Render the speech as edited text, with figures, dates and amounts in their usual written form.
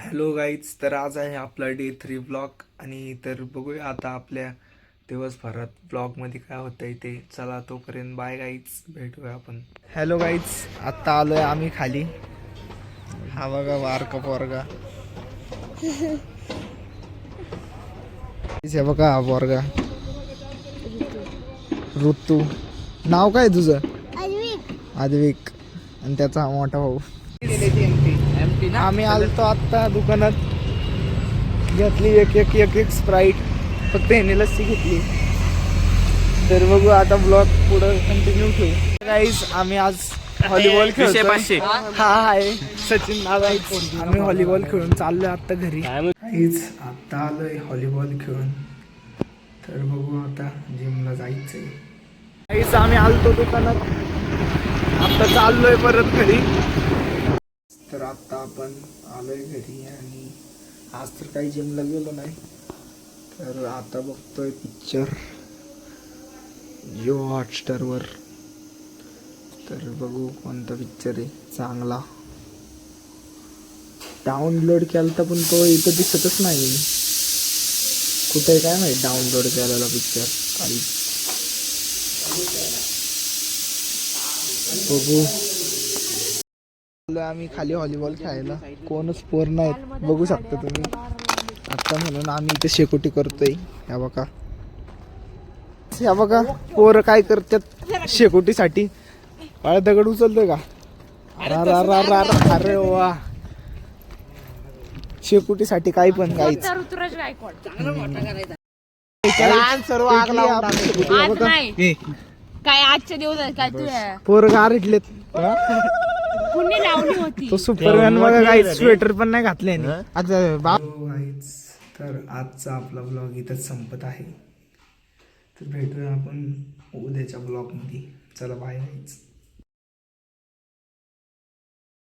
Hello guys, तर आज आहे आपला डे 3 ब्लॉग. आणि तर बघूया आता आपल्या दिवसभरात ब्लॉगमध्ये काय होतंय ते. चला तोपर्यंत बाय गाईज, भेटूया आपण. हॅलो गाईज, आत्ता आलोय आम्ही खाली. हा बघा वारका पोरगा. हे बघा हा पोरगा ऋतू. नाव काय तुझं? आद्विक. आणि त्याचा हा मोठा भाऊ. आम्ही आलतो आत्ता दुकानात, घेतली एक स्प्राईट. फक्त ह्याने लस्सी घेतली. तर बघू आता ब्लॉग पुढं कंटिन्यू ठेवू. गाईज आम्ही आज व्हॉलीबॉल खेळतोय. हा आहे सचिन नाव आहे. आम्ही व्हॉलीबॉल खेळून चाललोय आता घरी. गाईज आता आलोय व्हॉलीबॉल खेळून. तर बघू आता जिमला जायचंय. गाईज आम्ही आलतो दुकानात, आता चाललोय परत घरी. तर आता आपण आलोय घरी आणि आज तर काही जिमला गेलो नाही. तर आता बघतोय पिक्चर जिओ हॉटस्टारवर. तर बघू कोणता पिक्चर आहे चांगला. डाउनलोड केला पण तो इथं दिसतच नाही. कुठे आहे काय माहिती डाउनलोड केलेला पिक्चर. काही बघू. आम्ही खाली व्हॉलीबॉल खेळायला, कोणच पोर नाहीत बघू शकता तुम्ही आता. म्हणून आम्ही इथे शेकोटी करतोय. ह्या बघा पोरं काय करतात शेकोटीसाठी. पाय दगड उचलतोय का? अरे वा, शेकोटीसाठी काही पण काहीच. काय आजच्या दिवस काय तू पोरं गारटलेत. कुणी लावली होती तो सुपरमॅन बघा गाईज, स्वेटर पण नाही घातले. तर आजचा आपला ब्लॉग इथंच संपत आहे. तर भेटूया आपण उद्याच्या ब्लॉगमध्ये. चला बाय गाईज.